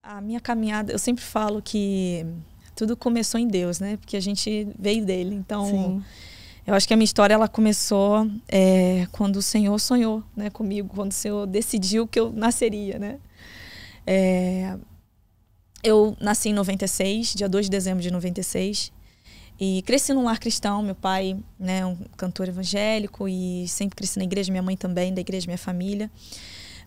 A minha caminhada, eu sempre falo que tudo começou em Deus, né? Porque a gente veio dele. Então, sim, eu acho que a minha história ela começou quando o Senhor sonhou, né, comigo, quando o Senhor decidiu que eu nasceria, né? Eu nasci em 96, dia 2 de dezembro de 96, e cresci num lar cristão. Meu pai, né, um cantor evangélico, e sempre cresci na igreja, minha mãe também, da igreja, minha família.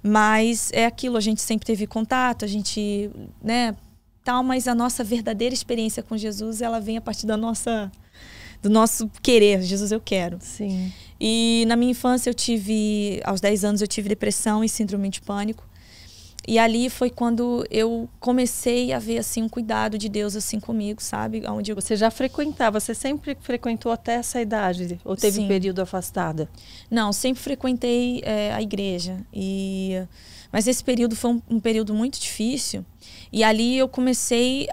Mas é aquilo, a gente sempre teve contato, a gente, né, tal, mas a nossa verdadeira experiência com Jesus, ela vem a partir do nosso querer. Jesus, eu quero. Sim. E na minha infância aos 10 anos eu tive depressão e síndrome de pânico. E ali foi quando eu comecei a ver, assim, um cuidado de Deus, assim, comigo, sabe? Onde Você já frequentava, você sempre frequentou até essa idade? Ou teve um período afastada? Não, sempre frequentei a igreja. Mas esse período foi um período muito difícil. E ali eu comecei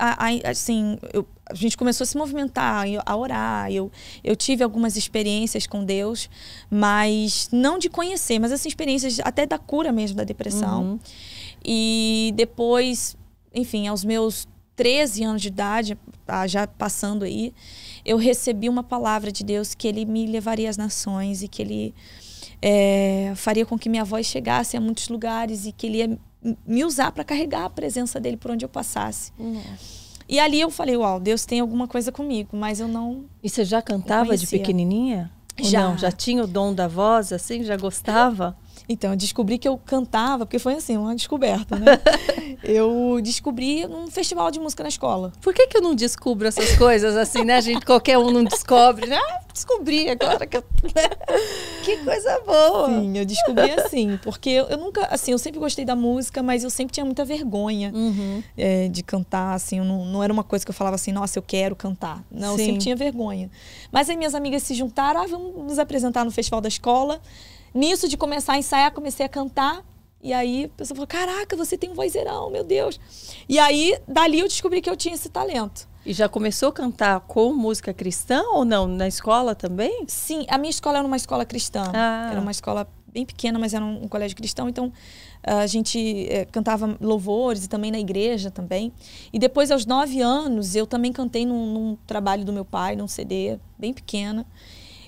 a gente começou a se movimentar, a orar. Eu tive algumas experiências com Deus, mas não de conhecer, mas assim, experiências até da cura mesmo da depressão. Uhum. E depois, enfim, aos meus 13 anos de idade, já passando aí, eu recebi uma palavra de Deus que Ele me levaria às nações e que Ele faria com que minha voz chegasse a muitos lugares e que Ele ia me usar para carregar a presença dele por onde eu passasse. E ali eu falei, uau, Deus tem alguma coisa comigo, mas eu não... E você já cantava de pequenininha? Já. Não, já tinha o dom da voz, assim? Já gostava? Então, eu descobri que eu cantava, porque foi assim, uma descoberta, né? Eu descobri num festival de música na escola. Por que eu não descubro essas coisas assim, né? Qualquer um não descobre, né? Descobri agora que eu... Que coisa boa! Sim, eu descobri assim, porque eu nunca, assim, eu sempre gostei da música, mas eu sempre tinha muita vergonha de cantar, assim, não era uma coisa que eu falava assim, nossa, eu quero cantar. Não, sim, eu sempre tinha vergonha. Mas aí minhas amigas se juntaram, vamos nos apresentar no festival da escola. Nisso de começar a ensaiar, comecei a cantar. E aí a pessoa falou, caraca, você tem um vozeirão, meu Deus. E aí, dali eu descobri que eu tinha esse talento. E já começou a cantar com música cristã ou não? Na escola também? Sim, a minha escola era uma escola cristã. Era uma escola bem pequena, mas era um colégio cristão. Então, a gente cantava louvores e também na igreja também. E depois, aos 9 anos, eu também cantei num trabalho do meu pai, num CD bem pequena.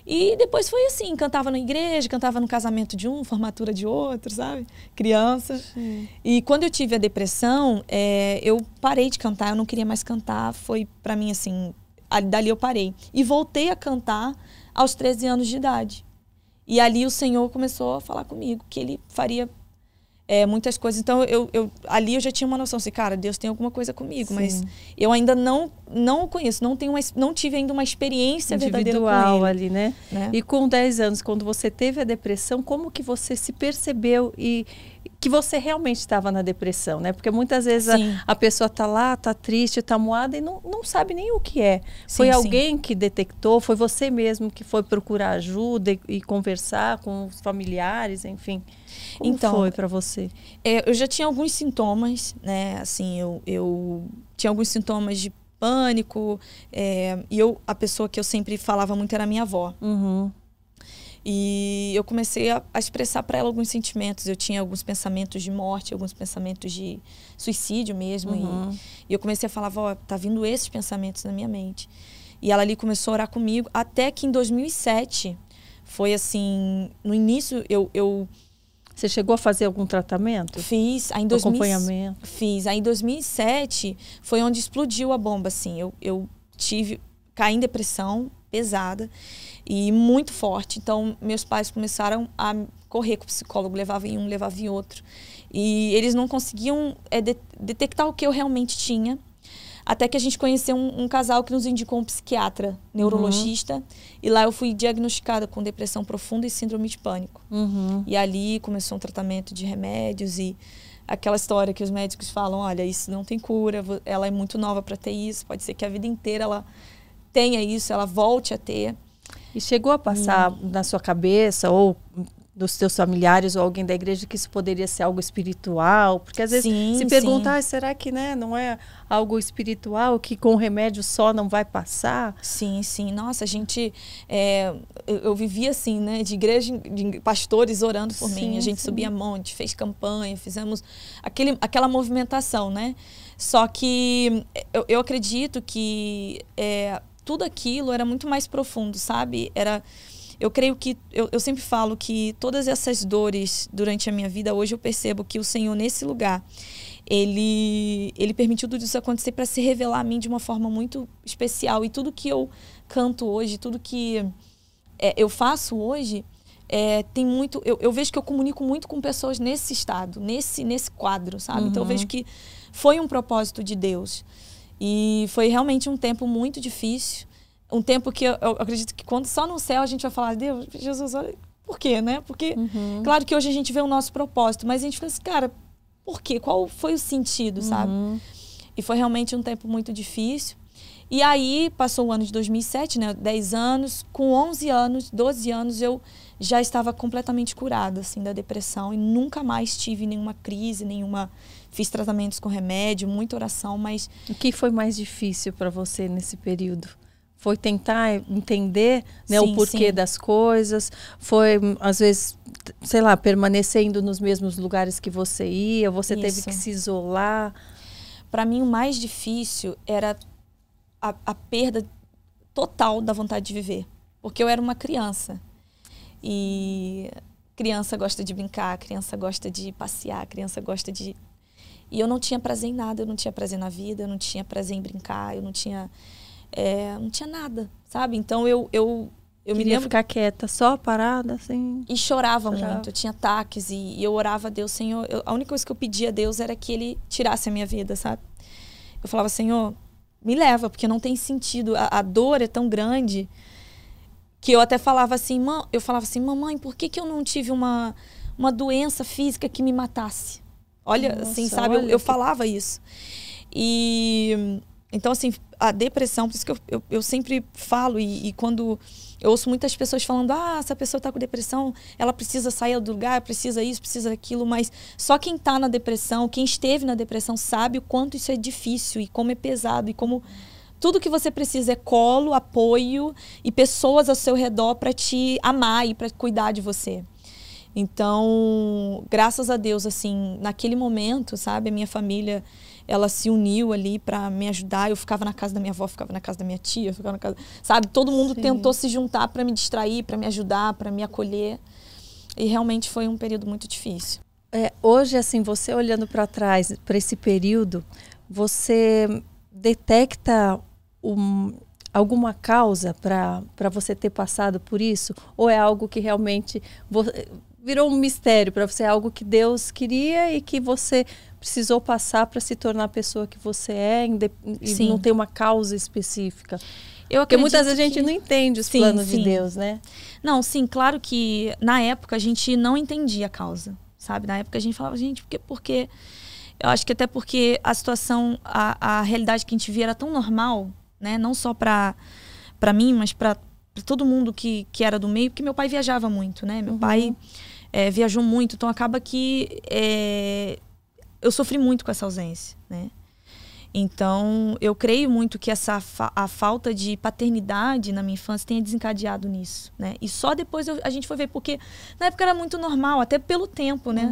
E depois foi assim, cantava na igreja, cantava no casamento de um, formatura de outro, sabe? Criança. Sim. E quando eu tive a depressão, eu parei de cantar, eu não queria mais cantar. Foi pra mim assim, dali eu parei. E voltei a cantar aos 13 anos de idade. E ali o Senhor começou a falar comigo, que Ele faria muitas coisas. Então, ali eu já tinha uma noção assim, cara, Deus tem alguma coisa comigo. Sim. Mas eu ainda não o conheço, não tive ainda uma experiência verdadeira com ele. Ali, né? E com 10 anos, quando você teve a depressão, como que você se percebeu e que você realmente estava na depressão, né? Porque muitas vezes a pessoa tá lá, tá triste, tá moada e não sabe nem o que é. Sim, foi alguém que detectou, foi você mesmo que foi procurar ajuda e conversar com os familiares, enfim. Como foi para você? Eu já tinha alguns sintomas, né? Assim, eu tinha alguns sintomas de pânico, e a pessoa que eu sempre falava muito era a minha avó. E eu comecei a expressar para ela alguns sentimentos. Eu tinha alguns pensamentos de morte, alguns pensamentos de suicídio mesmo. E eu comecei a falar, vó, tá vindo esses pensamentos na minha mente. E ela ali começou a orar comigo, até que em 2007, foi assim, no início Você chegou a fazer algum tratamento? Fiz. Aí acompanhamento? Fiz. Aí em 2007 foi onde explodiu a bomba, assim. Eu caí em depressão pesada e muito forte. Então, meus pais começaram a correr com o psicólogo. Levava em um, levava em outro. E eles não conseguiam detectar o que eu realmente tinha. Até que a gente conheceu um casal que nos indicou um psiquiatra, neurologista. E lá eu fui diagnosticada com depressão profunda e síndrome de pânico. E ali começou um tratamento de remédios e aquela história que os médicos falam, olha, isso não tem cura, ela é muito nova para ter isso, pode ser que a vida inteira ela tenha isso, ela volte a ter. E chegou a passar na sua cabeça ou dos teus familiares ou alguém da igreja que isso poderia ser algo espiritual? Porque às vezes se pergunta, será que, né, não é algo espiritual que com remédio só não vai passar? Sim, sim. Nossa, a gente... eu vivia assim, né, de igreja, de pastores orando por mim. A gente subia monte, fez campanha, fizemos aquela movimentação, né? Só que eu acredito que tudo aquilo era muito mais profundo, sabe? Eu creio que, eu sempre falo que todas essas dores durante a minha vida, hoje eu percebo que o Senhor, nesse lugar, Ele permitiu tudo isso acontecer para se revelar a mim de uma forma muito especial. E tudo que eu canto hoje, tudo que eu faço hoje, tem muito... Eu vejo que eu comunico muito com pessoas nesse estado, nesse quadro, sabe? Então eu vejo que foi um propósito de Deus. E foi realmente um tempo muito difícil. Um tempo que eu acredito que quando só no céu a gente vai falar, Deus, Jesus, olha, por quê, né? Porque, claro que hoje a gente vê o nosso propósito, mas a gente fala assim, cara, por quê? Qual foi o sentido, sabe? E foi realmente um tempo muito difícil. E aí, passou o ano de 2007, né? 10 anos, com 11 anos, 12 anos, eu já estava completamente curada, assim, da depressão e nunca mais tive nenhuma crise, fiz tratamentos com remédio, muita oração, mas... O que foi mais difícil para você nesse período? Foi tentar entender, né, o porquê das coisas? Foi, às vezes, sei lá, permanecendo nos mesmos lugares que você ia? Você teve que se isolar? Para mim, o mais difícil era a perda total da vontade de viver. Porque eu era uma criança. E criança gosta de brincar, criança gosta de passear, criança gosta de... E eu não tinha prazer em nada, eu não tinha prazer na vida, eu não tinha prazer em brincar, eu não tinha nada, sabe? Então eu me lembro... ficar quieta, só parada, assim... E chorava muito, eu tinha ataques e eu orava a Deus, Senhor... a única coisa que eu pedia a Deus era que Ele tirasse a minha vida, sabe? Eu falava, Senhor, me leva, porque não tem sentido. A dor é tão grande que eu até falava assim, mamãe, por que eu não tive uma doença física que me matasse? Olha, nossa, assim, sabe? Eu falava isso. E... Então, assim, a depressão, por isso que eu sempre falo, e quando eu ouço muitas pessoas falando, essa pessoa está com depressão, ela precisa sair do lugar, precisa isso, precisa aquilo, mas só quem está na depressão, quem esteve na depressão, sabe o quanto isso é difícil e como é pesado, e como tudo que você precisa é colo, apoio e pessoas ao seu redor para te amar e para cuidar de você. Então, graças a Deus, assim, naquele momento, sabe, a minha família... ela se uniu ali para me ajudar. Eu ficava na casa da minha avó, ficava na casa da minha tia, ficava na casa... Sabe? Todo mundo tentou se juntar para me distrair, para me ajudar, para me acolher. E realmente foi um período muito difícil. Hoje, assim, você olhando para trás, para esse período, você detecta alguma causa para você ter passado por isso? Ou é algo que realmente virou um mistério para você? É algo que Deus queria e que você... precisou passar para se tornar a pessoa que você é e não tem uma causa específica? Porque muitas vezes a gente não entende os planos de Deus, né? Não, sim, claro que na época a gente não entendia a causa, sabe? Na época a gente falava, gente, porque eu acho que até porque a situação, a realidade que a gente via era tão normal, né? Não só para mim, mas para todo mundo que era do meio, porque meu pai viajava muito, né? Meu pai viajou muito, então acaba que... eu sofri muito com essa ausência, né? Então, eu creio muito que a falta de paternidade na minha infância tenha desencadeado nisso, né? E só depois a gente foi ver, porque na época era muito normal, até pelo tempo, né?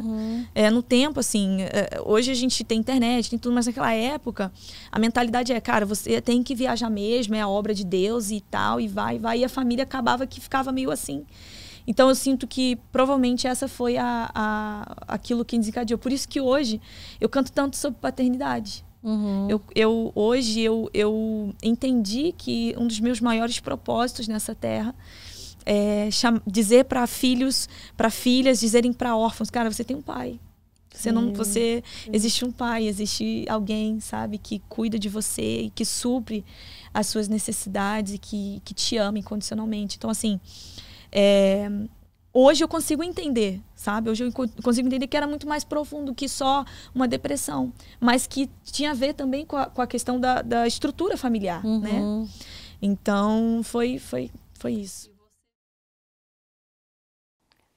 No tempo, assim, hoje a gente tem internet, tem tudo, mas naquela época a mentalidade cara, você tem que viajar mesmo, é a obra de Deus e tal, e vai, e a família acabava que ficava meio assim. Então, eu sinto que provavelmente essa foi aquilo que desencadeou. Por isso que hoje eu canto tanto sobre paternidade. Hoje eu entendi que um dos meus maiores propósitos nessa terra é dizer para filhos, para filhas, dizerem para órfãos, cara, você tem um pai. Existe um pai, existe alguém, sabe, que cuida de você e que supre as suas necessidades e que te ama incondicionalmente. Então, assim... hoje eu consigo entender, sabe? Hoje eu consigo entender que era muito mais profundo que só uma depressão, mas que tinha a ver também com a questão da estrutura familiar, né? Então, foi isso.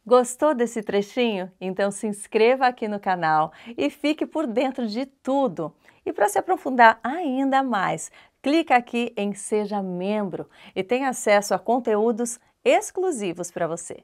Gostou desse trechinho? Então se inscreva aqui no canal e fique por dentro de tudo. E para se aprofundar ainda mais, clica aqui em Seja Membro e tenha acesso a conteúdos exclusivos para você.